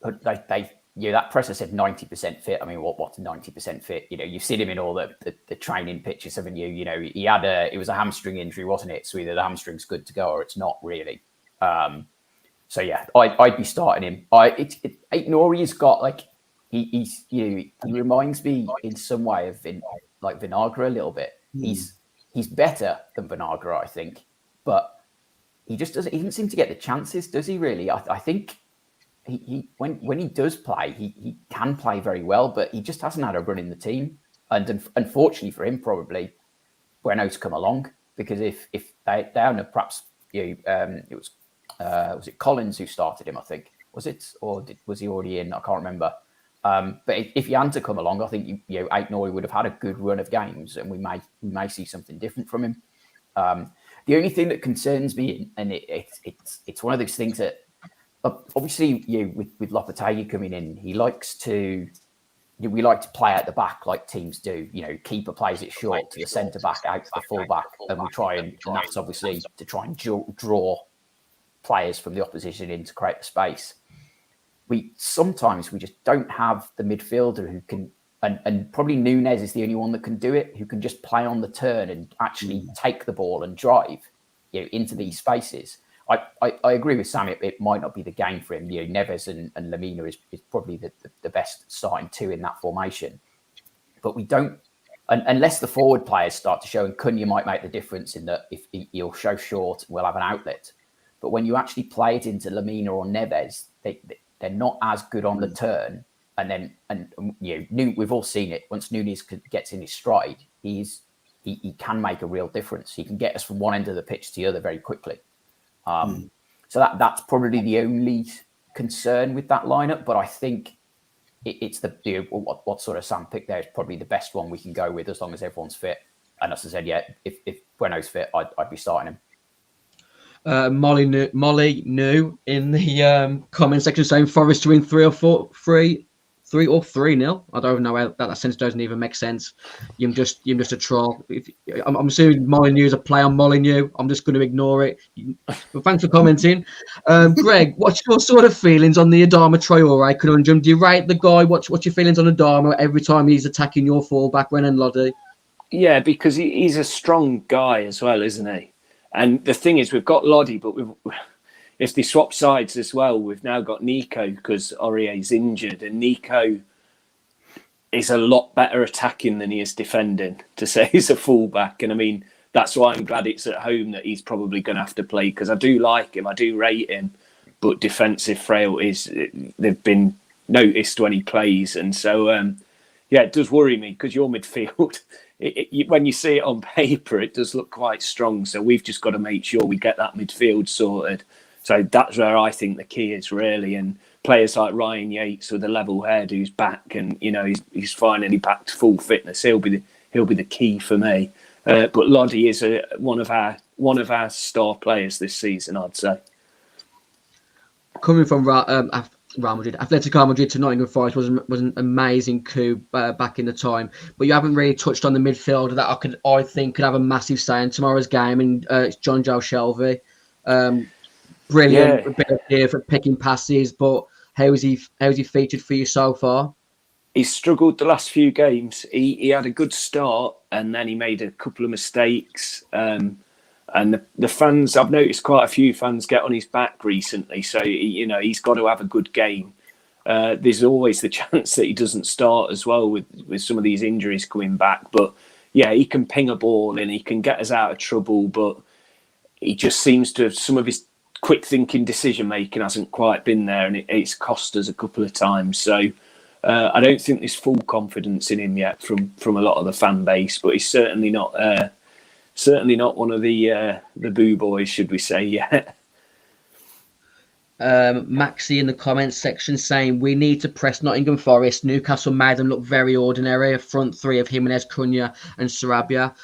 that presser said 90% fit. I mean, what's 90% fit? You know, you've seen him in all the training pictures, haven't you? You know, it was a hamstring injury, wasn't it? So either the hamstring's good to go or it's not really. So yeah, I'd be starting him. Aït-Nouri has got like he reminds me in some way of Vinagre a little bit. He's better than Vinagre, I think, but he doesn't seem to get the chances, does he? Really, I think he when he does play, he can play very well, but he just hasn't had a run in the team. And unfortunately for him, probably Bueno's come along, because if they hadn't, perhaps it was it Collins who started him, I think, was it, or was he already in? I can't remember. But if he hadn't come along, I think Aït-Nouri would have had a good run of games, and we may see something different from him. The only thing that concerns me, and it's one of those things that obviously with Lopetegui coming in, we like to play out the back like teams do. You know, keeper plays it short to the centre back, out to the full back, and we try and that's obviously to try and draw players from the opposition in to create the space. Sometimes we just don't have the midfielder who can. And probably Nunes is the only one that can do it, who can just play on the turn and actually take the ball and drive, into these spaces. I agree with Sam. It might not be the game for him. Neves and Lamina is probably the best starting two in that formation. But we don't, unless the forward players start to show, and Cunha might make the difference in that if he'll show short, we'll have an outlet. But when you actually play it into Lamina or Neves, they're not as good on the turn. And we've all seen it. Once Nunes gets in his stride, he can make a real difference. He can get us from one end of the pitch to the other very quickly. So that's probably the only concern with that lineup. But I think it's what sort of Sam picked there is probably the best one we can go with, as long as everyone's fit. And as I said, yeah, if Bueno's fit, I'd be starting him. Molly New in the comment section saying Forest to win 3-3-0. I don't know how that sentence doesn't even make sense. You're just a troll. I'm assuming Molyneux is a play on Molyneux. I'm just going to ignore it. But thanks for commenting. Greg, what's your sort of feelings on the Adama Traore conundrum? Do you rate the guy? What's your feelings on Adama every time he's attacking your fullback, Renan Loddy? Yeah, because he's a strong guy as well, isn't he? And the thing is, we've got Loddy, but if they swap sides as well, we've now got Nico because Aurier's injured, and Nico is a lot better attacking than he is defending, to say he's a fullback. And I mean, that's why I'm glad it's at home that he's probably going to have to play, because I do like him, I do rate him, but defensive frailties, they've been noticed when he plays. And so, it does worry me, because your midfield, when you see it on paper, it does look quite strong. So we've just got to make sure we get that midfield sorted. So that's where I think the key is really. And players like Ryan Yates with a level head who's back, and he's finally back to full fitness. He'll be the key for me. But Loddy is one of our star players this season, I'd say. Coming from Real Madrid. Atletico Madrid to Nottingham Forest was an amazing coup back in the time. But you haven't really touched on the midfielder that I think could have a massive say in tomorrow's game, and it's John Joe Shelby. Brilliant ability here for picking passes, but how's he featured for you so far? He's struggled the last few games. He had a good start, and then he made a couple of mistakes. And the fans, I've noticed quite a few fans get on his back recently. So he's got to have a good game. There's always the chance that he doesn't start as well with some of these injuries coming back. But yeah, he can ping a ball and he can get us out of trouble. But he just seems to have some of his quick thinking decision making hasn't quite been there, and it's cost us a couple of times. So. I don't think there's full confidence in him yet from a lot of the fan base, but he's certainly not one of the boo boys, should we say, yet. Maxi in the comments section saying we need to press Nottingham Forest. Newcastle made them look very ordinary. A front three of Jimenez, Cunha and Sarabia.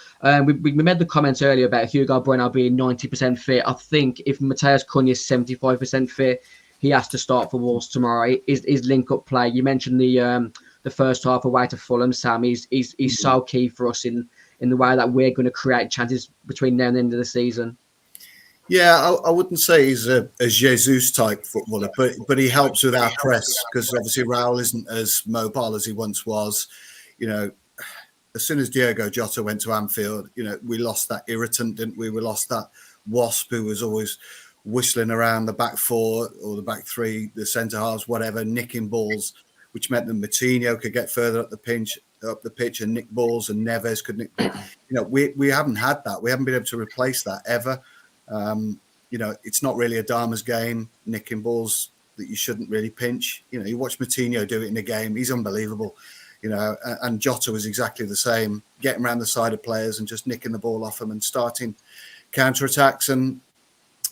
We made the comments earlier about Hugo Bueno being 90% fit. I think if Mateus Cunha is 75% fit, he has to start for Wolves tomorrow. His link-up play. You mentioned the first half away to Fulham, Sam. He's so key for us in the way that we're going to create chances between now and the end of the season. Yeah, I wouldn't say he's a Jesus-type footballer, but he helps with our press because obviously Raul isn't as mobile as he once was. As soon as Diogo Jota went to Anfield, we lost that irritant, didn't we? We lost that wasp who was always whistling around the back four or the back three, the centre halves, whatever, nicking balls, which meant that Moutinho could get further up the pitch and nick balls, and Neves could nick. We haven't had that. We haven't been able to replace that ever. It's not really a Dharma's game, nicking balls that you shouldn't really pinch. You watch Moutinho do it in a game; he's unbelievable. And Jota was exactly the same, getting around the side of players and just nicking the ball off them and starting counter attacks. And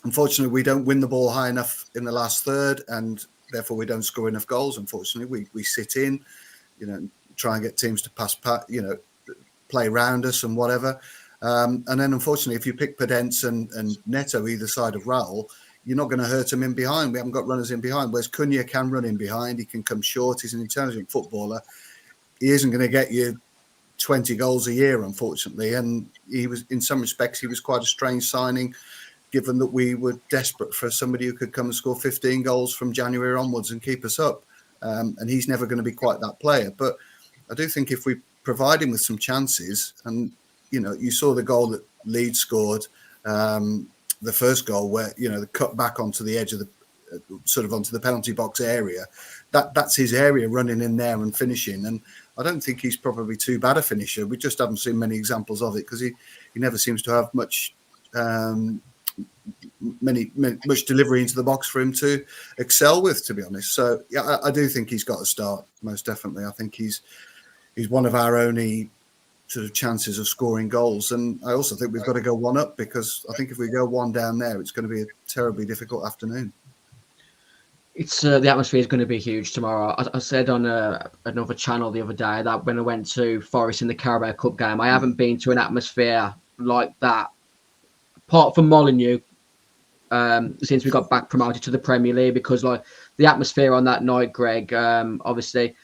unfortunately, we don't win the ball high enough in the last third, and therefore we don't score enough goals. Unfortunately, we sit in, try and get teams to play around us and whatever. And then, unfortunately, if you pick Podence and Neto either side of Raul, you're not going to hurt him in behind. We haven't got runners in behind. Whereas Cunha can run in behind. He can come short. He's an intelligent footballer. He isn't going to get you 20 goals a year, unfortunately. And he was, in some respects, he was quite a strange signing, given that we were desperate for somebody who could come and score 15 goals from January onwards and keep us up. And he's never going to be quite that player. But I do think if we provide him with some chances, and, you saw the goal that Leeds scored, the first goal where, the cut back onto the edge of onto the penalty box area, that's his area, running in there and finishing. And I don't think he's probably too bad a finisher. We just haven't seen many examples of it because he never seems to have much delivery into the box for him to excel with, to be honest. So yeah, I do think he's got to start, most definitely. I think he's one of our only sort of chances of scoring goals, and I also think we've got to go one up, because I think if we go one down there, it's going to be a terribly difficult afternoon. It's the atmosphere is going to be huge tomorrow. I said on another channel the other day that when I went to Forest in the Carabao Cup game, I haven't been to an atmosphere like that, apart from Molineux, since we got back promoted to the Premier League, because like the atmosphere on that night, Greg, obviously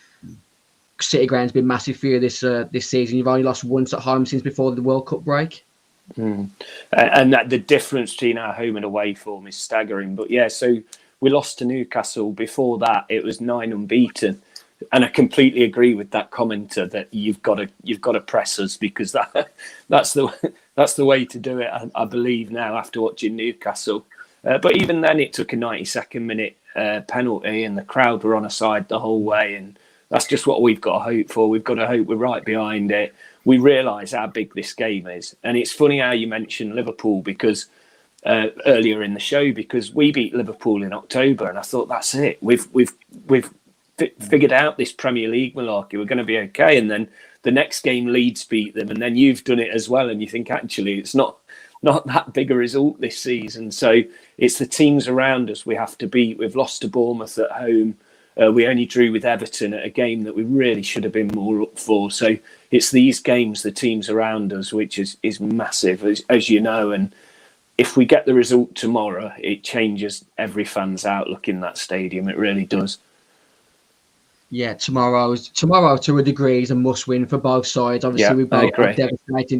City Ground's been massive for you this season. You've only lost once at home since before the World Cup break. And that the difference between our home and away form is staggering. But yeah, so we lost to Newcastle. Before that, it was 9 unbeaten. And I completely agree with that commenter that you've got to press us, because that's the way to do it. I believe now, after watching Newcastle. But even then, it took a 92nd minute penalty, and the crowd were on our side the whole way. And that's just what we've got to hope for. We've got to hope we're right behind it. We realise how big this game is, and it's funny how you mentioned Liverpool, because earlier in the show, because we beat Liverpool in October, and I thought that's it. We've figured out this Premier League malarkey. We're going to be okay. And then the next game, Leeds beat them, and then you've done it as well. And you think actually it's not that big a result this season. So it's the teams around us we have to beat. We've lost to Bournemouth at home. We only drew with Everton at a game that we really should have been more up for. So it's these games, the teams around us, which is massive, as you know. And if we get the result tomorrow, it changes every fan's outlook in that stadium. It really does. Yeah, tomorrow to a degree is a must-win for both sides. Obviously, we both had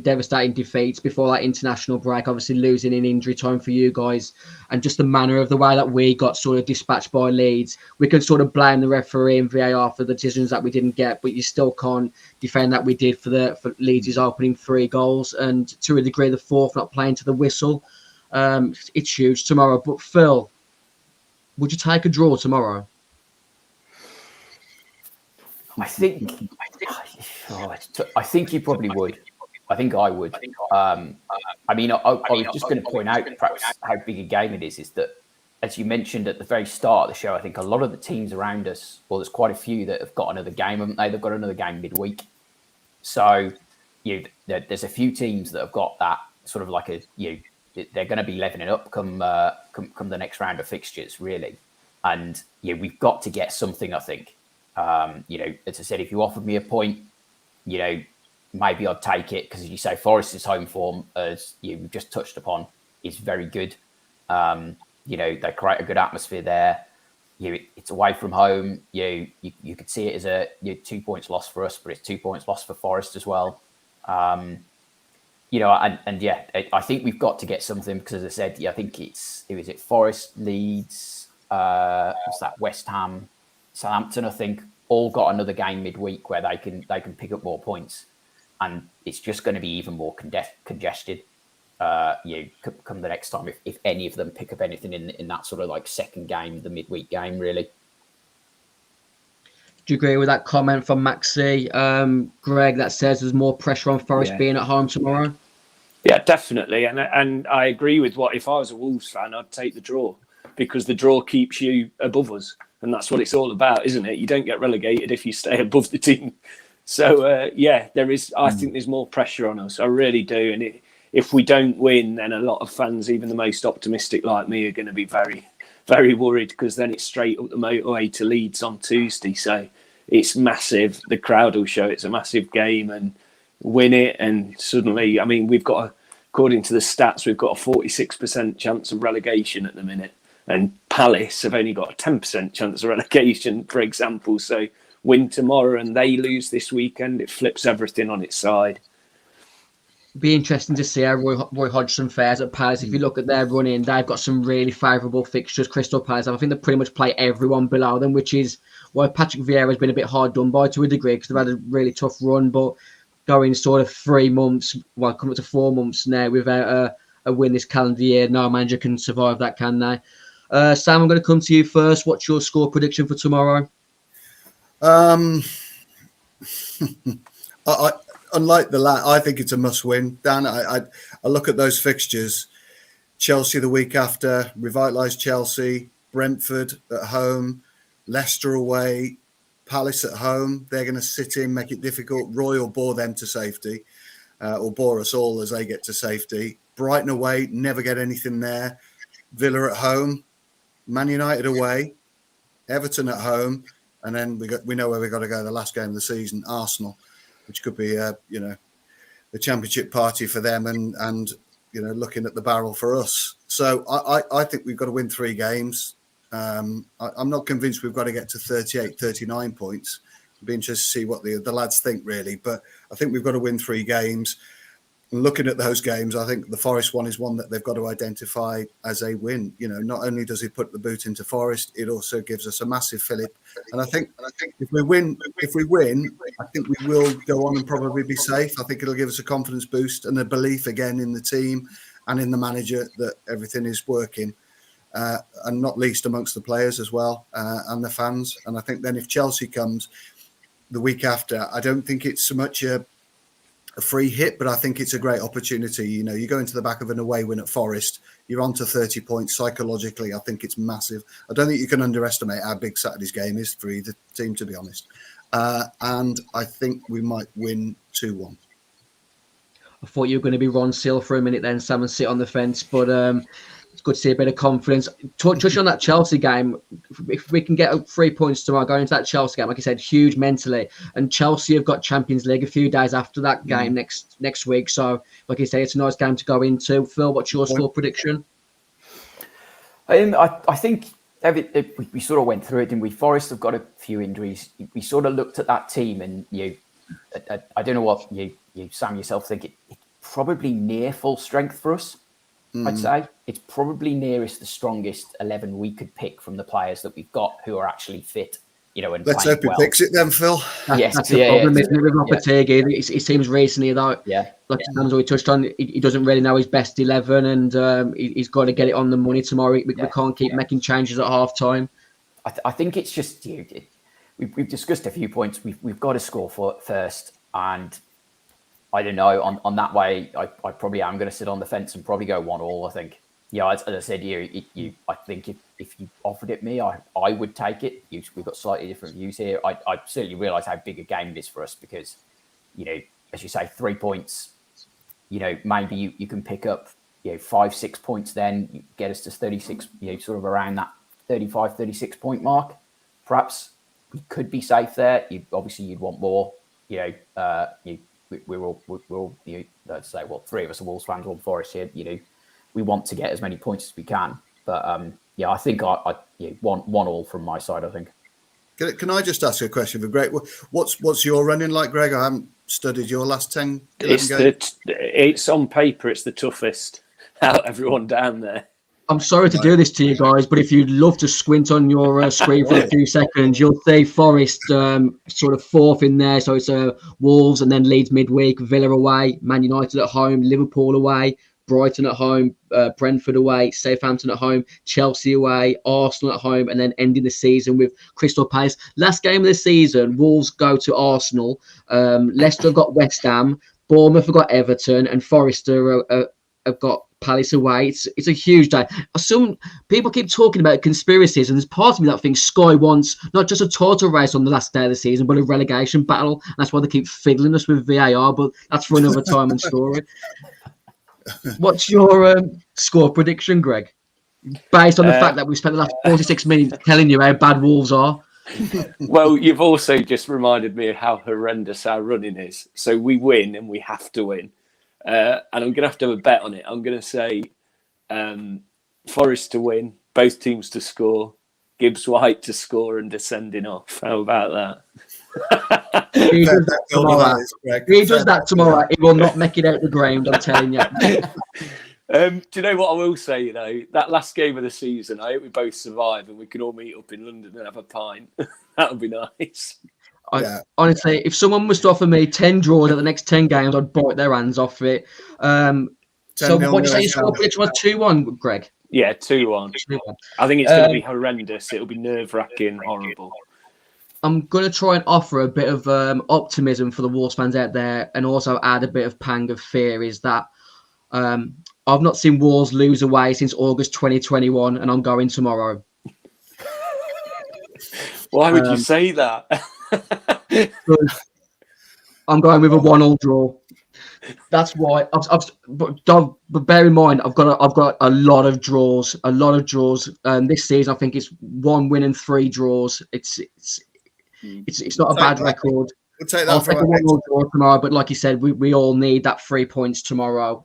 devastating defeats before that international break. Obviously, losing in injury time for you guys, and just the manner of the way that we got sort of dispatched by Leeds. We can sort of blame the referee and VAR for the decisions that we didn't get, but you still can't defend that we did for Leeds' opening 3 goals, and to a degree, the fourth not playing to the whistle. It's huge tomorrow. But Phil, would you take a draw tomorrow? I think you probably would. I think I would. I was just going to point out perhaps how big a game it is that, as you mentioned at the very start of the show, I think a lot of the teams around us, well, there's quite a few that have got another game, haven't they? They've got another game midweek. So there's a few teams that have got that sort of like they're going to be leveling up come the next round of fixtures, really. And we've got to get something, I think. As I said, if you offered me a point, maybe I'd take it because, as you say, Forest's home form, as we've just touched upon, is very good. They create a good atmosphere there. It's away from home. You could see it as a 2 points lost for us, but it's 2 points lost for Forest as well. I think we've got to get something because, as I said, I think it was Forest, Leeds, what's that, West Ham, Southampton, I think, all got another game midweek where they can pick up more points, and it's just going to be even more congested. Come the next time if any of them pick up anything in that sort of like second game, the midweek game, really. Do you agree with that comment from Maxi, Greg, that says there's more pressure on Forest being at home tomorrow? Yeah, definitely, and I agree with if I was a Wolves fan, I'd take the draw because the draw keeps you above us. And that's what it's all about, isn't it? You don't get relegated if you stay above the team. So, there is. I think there's more pressure on us. I really do. And if we don't win, then a lot of fans, even the most optimistic like me, are going to be very, very worried because then it's straight up the motorway to Leeds on Tuesday. So it's massive. The crowd will show it's a massive game and win it. And suddenly, we've got, according to the stats, we've got a 46% chance of relegation at the minute. And Palace have only got a 10% chance of relegation, for example. So win tomorrow and they lose this weekend, it flips everything on its side. Be interesting to see how Roy Hodgson fares at Palace. If you look at their run-in, they've got some really favourable fixtures. Crystal Palace, I think they pretty much play everyone below them, which is why Patrick Vieira has been a bit hard done by to a degree because they've had a really tough run. But going sort of 3 months, coming up to 4 months now without a win this calendar year, no manager can survive that, can they? Sam, I'm going to come to you first. What's your score prediction for tomorrow? Unlike I think it's a must-win. Dan, I look at those fixtures. Chelsea the week after, revitalised Chelsea, Brentford at home, Leicester away, Palace at home. They're going to sit in, make it difficult. Roy will bore them to safety, or bore us all as they get to safety. Brighton away, never get anything there. Villa at home. Man United away, Everton at home, and then we know where we got to go. The last game of the season, Arsenal, which could be the championship party for them, and looking at the barrel for us. So I think we've got to win 3 games. I'm not convinced we've got to get to 38, 39 points. It'd be interesting to see what the lads think really, but I think we've got to win 3 games. Looking at those games, I think the Forest one is one that they've got to identify as a win. Not only does it put the boot into Forest, it also gives us a massive fillip. And I think if we win, I think we will go on and probably be safe. I think it'll give us a confidence boost and a belief again in the team and in the manager that everything is working, and not least amongst the players as well, and the fans. And I think then if Chelsea comes the week after, I don't think it's so much a free hit, but I think it's a great opportunity. You go into the back of an away win at Forest, you're on to 30 points. Psychologically, I think it's massive. I don't think you can underestimate how big Saturday's game is for either team, to be honest. And I think we might win 2-1. I thought you were going to be Ron Seal for a minute then, Sam, and sit on the fence. But good to see a bit of confidence. Touch on that Chelsea game. If we can get 3 points tomorrow going into that Chelsea game, like I said, huge mentally. And Chelsea have got Champions League a few days after that game next week. So, like I say, it's a nice game to go into. Phil, what's your score prediction? I think we sort of went through it, didn't we? Forest have got a few injuries. We sort of looked at that team, and I don't know what you Sam yourself think. It's probably near full strength for us. I'd say it's probably nearest the strongest 11 we could pick from the players that we've got who are actually fit. And let's hope he picks it then, Phil. That's the problem, isn't it, with Lopetegui? It seems recently that, like Sam's already touched on, he doesn't really know his best 11, and he's got to get it on the money tomorrow. We can't keep making changes at half time. I think it's just we've discussed a few points. We've got to score for first, and I don't know. On that way, I probably am going to sit on the fence and probably go 1-1. I think. As I said, I think if you offered it me, I would take it. We've got slightly different views here. I certainly realise how big a game it is for us because, as you say, 3 points. Maybe you can pick up 5-6 points, then you get us to 36. Sort of around that 35, 36 point mark. Perhaps we could be safe there. You'd want more. We're all let's say, three of us are Wolves fans, one Forest here. We want to get as many points as we can. But I think I 1-1 from my side, I think. Can I just ask you a question for Greg? What's your running like, Greg? I haven't studied your last 10 games. It's on paper, it's the toughest out everyone down there. I'm sorry to do this to you guys, but if you'd love to squint on your screen for a few seconds, you'll see Forest sort of fourth in there. So it's Wolves and then Leeds midweek, Villa away, Man United at home, Liverpool away, Brighton at home, Brentford away, Southampton at home, Chelsea away, Arsenal at home, and then ending the season with Crystal Palace. Last game of the season, Wolves go to Arsenal. Leicester have got West Ham, Bournemouth have got Everton, and Forest have got Palace away. It's a huge day. Some people keep talking about conspiracies, and there's part of me that thinks Sky wants not just a title race on the last day of the season, but a relegation battle. And that's why they keep fiddling us with VAR, but that's for another time and story. What's your score prediction, Greg? Based on the fact that we've spent the last 46 minutes telling you how bad Wolves are. Well, you've also just reminded me of how horrendous our running is. So we win and we have to win. And I'm going to have a bet on it. I'm going to say Forest to win, both teams to score, Gibbs-White to score and descending off. How about that? He does that tomorrow. He will not make it out the ground, I'm telling you. Do you know what I will say, that last game of the season, I hope we both survive and we can all meet up in London and have a pint. That would be nice. Honestly, if someone was to offer me 10 draws at the next 10 games, I'd bite their hands off it. So what did you say your score prediction was? 2-1, Greg? Yeah, 2-1. I think it's going to be horrendous. It'll be nerve-wracking, horrible. I'm going to try and offer a bit of optimism for the Wolves fans out there and also add a bit of pang of fear is that I've not seen Wolves lose away since August 2021 and I'm going tomorrow. Why would you say that? I'm going with a 1-1 draw. That's why. But bear in mind, I've got a lot of draws. This season, I think it's 1 win and 3 draws. It's not a bad record. We'll take that. I'll take a 1-1 draw tomorrow. But like you said, we all need that 3 points tomorrow.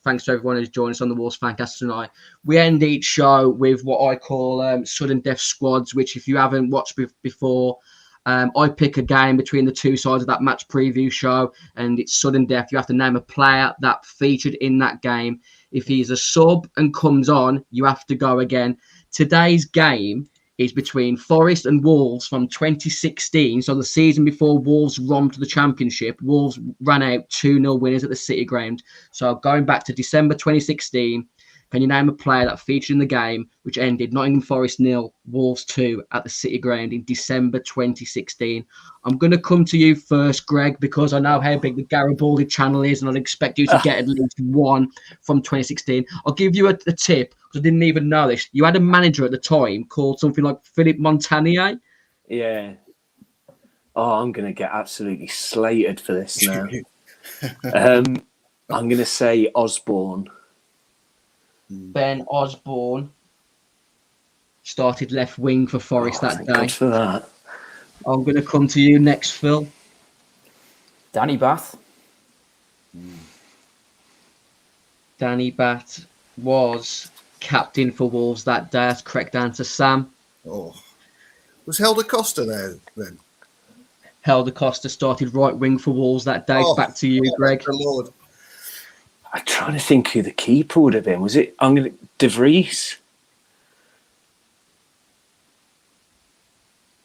Thanks to everyone who's joined us on the Wolves Fancast tonight. We end each show with what I call sudden death squads, which if you haven't watched before, I pick a game between the two sides of that match preview show, and it's sudden death. You have to name a player that featured in that game. If he's a sub and comes on, you have to go again. Today's game is between Forest and Wolves from 2016. So the season before Wolves romped the Championship, Wolves ran out 2-0 winners at the City Ground. So going back to December 2016, can you name a player that featured in the game which ended Nottingham Forest 0, Wolves 2 at the City Ground in December 2016? I'm going to come to you first, Greg, because I know how big the Garabaldi channel is and I'd expect you to get at least one from 2016. I'll give you a tip because I didn't even know this. You had a manager at the time called something like Philippe Montagnier. Yeah. Oh, I'm going to get absolutely slated for this now. I'm going to say Osborne. Ben Osborne started left wing for Forest that Thank day. God for that. I'm going to come to you next, Phil. Danny Bath. Danny Batt was captain for Wolves that day. That's correct answer, Sam. Oh, was Helder Costa there then? Helder Costa started right wing for Wolves that day. Oh, Back to you, Greg. The Lord. I'm trying to think who the keeper would have been. Was it De Vries?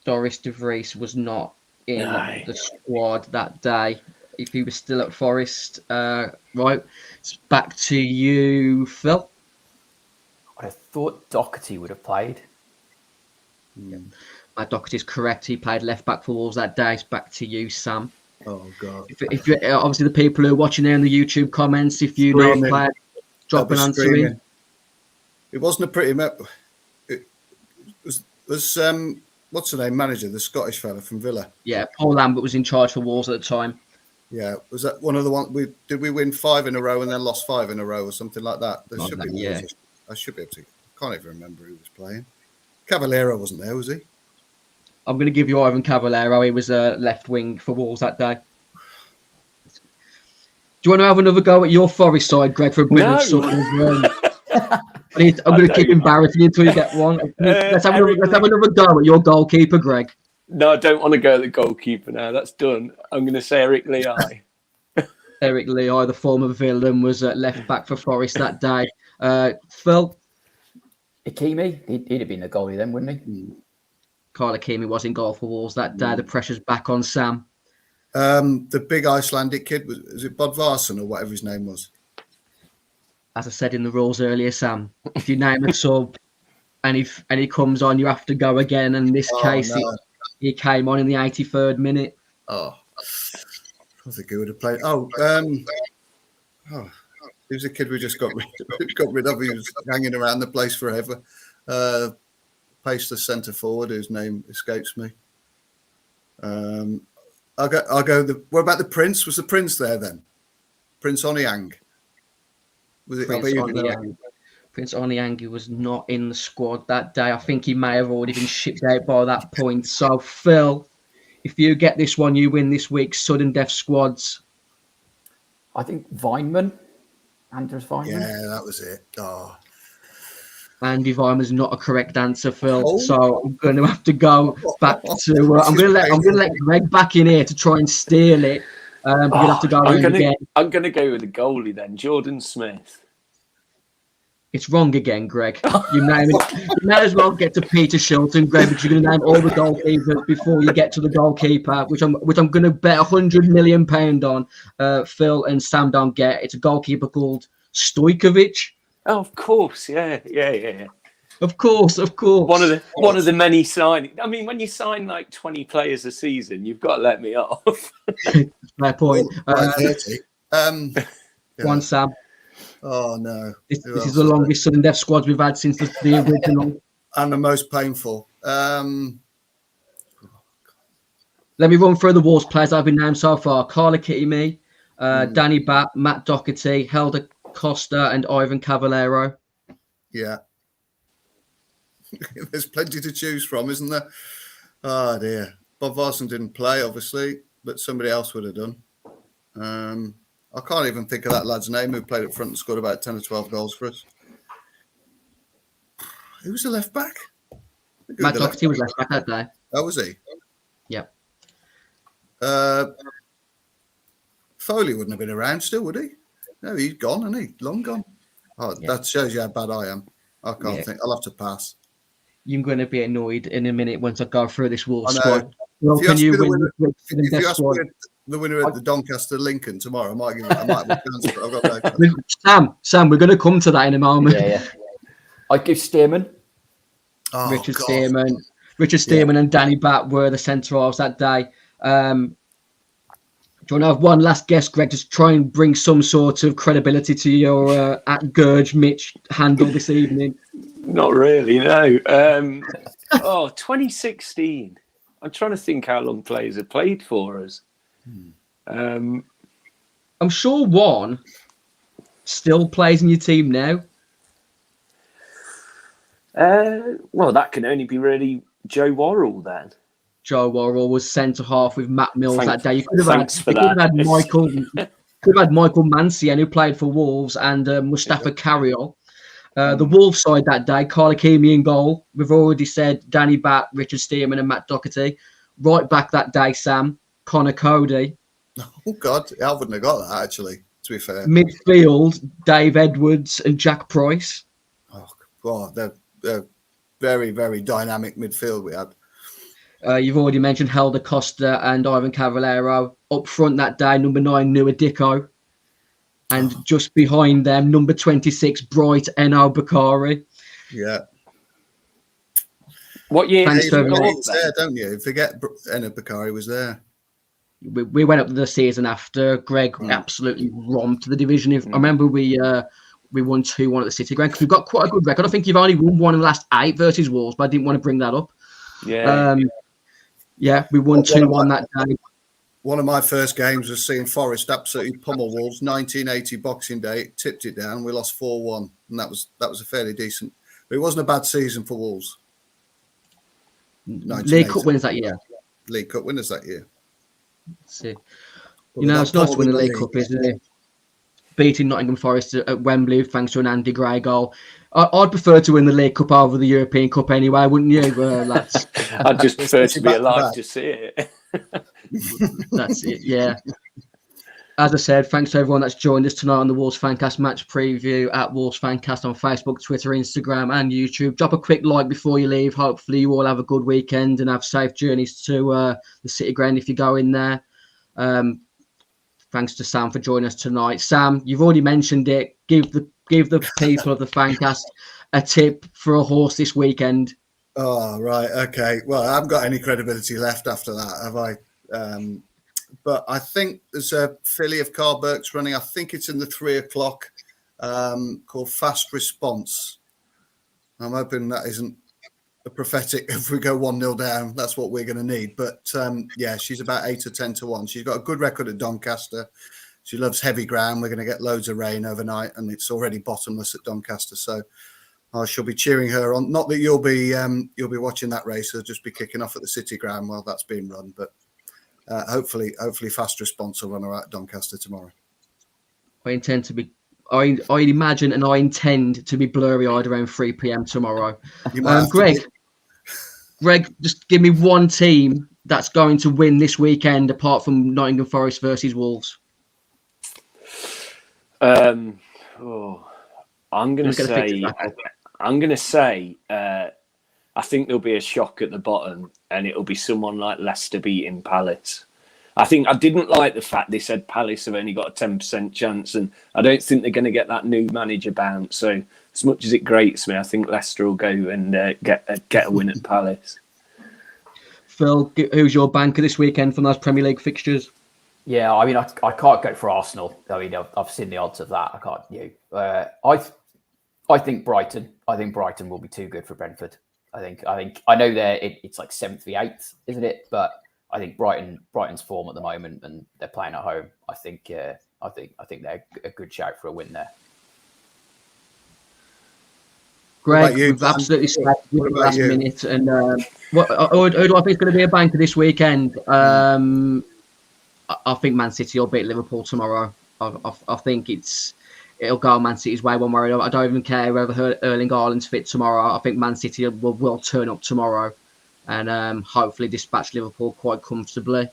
Doris De Vries was not in No. the squad that day. If he was still at Forest, right. It's back to you, Phil. I thought Doherty would have played. Doherty is correct. He played left back for Wolves that day. It's back to you, Sam. Oh God. If you obviously the people who are watching there in the YouTube comments, if you know a Screaming. player, drop an I'll be answer screaming. in. It wasn't a pretty. It was what's the name? Manager, the Scottish fella from Villa. Yeah, Paul Lambert was in charge for Wolves at the time. Yeah, was that one of the ones? Did we win 5 in a row and then lost 5 in a row or something like that? There should be. Yeah. I should be able to. Can't even remember who was playing. Cavallero wasn't there, was he? I'm going to give you Ivan Cavallero. He was a left wing for Wolves that day. Do you want to have another go at your Forest side, Greg, for a bit of sort of? I'm going to keep embarrassing you until you get one. Let's have another go at your goalkeeper, Greg. No, I don't want to go at the goalkeeper now. That's done. I'm going to say Eric Lehigh. Eric Lehigh, the former villain, was left back for Forest that day. Phil? Ikeme, he'd have been the goalie then, wouldn't he? Carl Ikeme was in goal for Wolves that day. The pressure's back on Sam. The big Icelandic kid, was it Bodvarsson or whatever his name was? As I said in the rules earlier, Sam, if you name a sub and he comes on, you have to go again. And in this case, no. he came on in the 83rd minute. Oh, I think he would have played. He was a kid we just got rid of. He was hanging around the place forever. Paced the centre forward, whose name escapes me. I'll go. What about the Prince? Was the Prince there then? Prince Onyang. Was it? Prince Onyang was not in the squad that day. I think he may have already been shipped out by that point. So, Phil, if you get this one, you win this week's sudden death squads. I think Weinman. Anders Weinman. Yeah, that was it. Oh. Andy Weimer's not a correct answer, Phil. So I'm going to have to go back to. I'm going to let Greg back in here to try and steal it. But you'll have to go again. I'm going to go with the goalie then, Jordan Smith. It's wrong again, Greg. You may as well get to Peter Shilton, Greg, because you're going to name all the goalkeepers before you get to the goalkeeper, which I'm going to bet £100 million on. Phil and Sam don't get. It's a goalkeeper called Stojkovic. Oh, of course, yeah. Of course. One of the many signings. I mean, when you sign like 20 players a season, you've got to let me off. Fair point. One, Sam. Oh no! This is the longest sudden death squads we've had since the original, and the most painful. Let me run through the Wolves players that have been named so far: Carla Ikeme, Danny Batt, Matt Doherty, Helder Costa, and Ivan Cavallero. Yeah, there's plenty to choose from, isn't there? Oh dear, Bob Varson didn't play, obviously, but somebody else would have done. I can't even think of that lad's name who played up front and scored about 10 or 12 goals for us. Who was the left back? Matt Doherty was left back that day. Oh, was he? Yep. Foley wouldn't have been around still, would he? No, he's gone, isn't he? Long gone. Oh, yeah. That shows you how bad I am. I can't think. I'll have to pass. You're going to be annoyed in a minute once I go through this Wolves squad. Well, if you ask me the winner at the Doncaster Lincoln tomorrow, I might have a chance, but I've got no chance. Sam, we're going to come to that in a moment. Yeah. I'd give Stearman. Oh, Richard Stearman and Danny Batt were the centre halves that day. Do you want to have one last guess, Greg? Just try and bring some sort of credibility to your at Gurge Mitch handle this evening. Not really, no. 2016. I'm trying to think how long players have played for us. I'm sure one still plays in your team now. Well, that can only be really Joe Worrell then. Joe Worrell was centre half with Matt Mills that day. You could have Thanks for that. Could have had Michael Mancienne, who played for Wolves, and Mustafa Carriol. The Wolves side that day, Carl Akimi in goal. We've already said Danny Batt, Richard Stearman and Matt Doherty. Right back that day, Sam, Connor Cody. Oh, God. I wouldn't have got that, actually, to be fair. Midfield, Dave Edwards and Jack Price. Oh, God. They're very, very dynamic midfield we had. You've already mentioned Helder Costa and Ivan Cavallero. Up front that day, number 9, Nua Dicko. And just behind them, number 26, Bright Eno Bakari. Yeah. What year Thanks did for you go everything. up There, then? don't you? Forget Eno Bakari was there. We went up the season after. Greg absolutely romped the division. I remember we won 2-1 at the City Ground because we've got quite a good record. I think you've only won one in the last 8 versus Wolves, but I didn't want to bring that up. Yeah. We won 2-1 that day. One of my first games was seeing Forest absolutely pummel Wolves. 1980 Boxing Day, tipped it down. We lost 4-1, and that was a fairly decent. But it wasn't a bad season for Wolves. League Cup winners that year. League Cup winners that year. That's it. It's nice to win the League Cup, isn't it? Beating Nottingham Forest at Wembley thanks to an Andy Gray goal. I'd prefer to win the League Cup over the European Cup anyway, wouldn't you, lads? I'd just prefer to be alive to see it. That's it, yeah. As I said, thanks to everyone that's joined us tonight on the Wolves Fancast match preview at Wolves Fancast on Facebook, Twitter, Instagram and YouTube. Drop a quick like before you leave. Hopefully you all have a good weekend and have safe journeys to the City Ground if you go in there. Thanks to Sam for joining us tonight. Sam, you've already mentioned it. Give the people of the Fancast a tip for a horse this weekend. Oh, right. Okay. Well, I haven't got any credibility left after that, have I? But I think there's a filly of Carl Burke's running. I think it's in the 3 o'clock called Fast Response. I'm hoping that isn't a prophetic. If we go 1-0 down, that's what we're going to need. But she's about 8 or 10 to 1. She's got a good record at Doncaster. She loves heavy ground. We're going to get loads of rain overnight, and it's already bottomless at Doncaster. So I shall be cheering her on. Not that you'll be watching that race. I'll just be kicking off at the City Ground while that's being run. But hopefully, Fast Response will run her out at Doncaster tomorrow. I intend to be. I imagine and I intend to be blurry-eyed around 3 p.m. tomorrow. Greg, just give me one team that's going to win this weekend apart from Nottingham Forest versus Wolves. I'm going to say I think there'll be a shock at the bottom, and it'll be someone like Leicester beating Palace. I didn't like the fact they said Palace have only got a 10% chance, and I don't think they're going to get that new manager bounce. So as much as it grates me, I think Leicester will go and get a win at Palace. Phil, who's your banker this weekend from those Premier League fixtures? Yeah, I mean, I can't go for Arsenal. I mean, I've seen the odds of that. I can't. I think Brighton. I think Brighton will be too good for Brentford. I know it's like 7th v 8th, isn't it? But I think Brighton's form at the moment, and they're playing at home. I think they're a good shout for a win there. Greg, we've absolutely started with the last minute. And who do I think is going to be a banker this weekend? I think Man City will beat Liverpool tomorrow. I think it'll go Man City's way one way or another. I don't even care whether Erling Haaland's fit tomorrow. I think Man City will turn up tomorrow and hopefully dispatch Liverpool quite comfortably.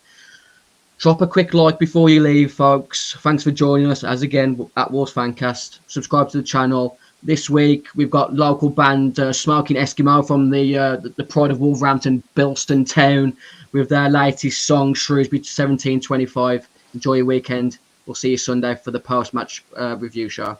Drop a quick like before you leave, folks. Thanks for joining us as again at Wolves Fancast. Subscribe to the channel. This week we've got local band Smoking Eskimo from the Pride of Wolverhampton, Bilston Town, with their latest song Shrewsbury 1725. Enjoy your weekend. We'll see you Sunday for the post-match review show.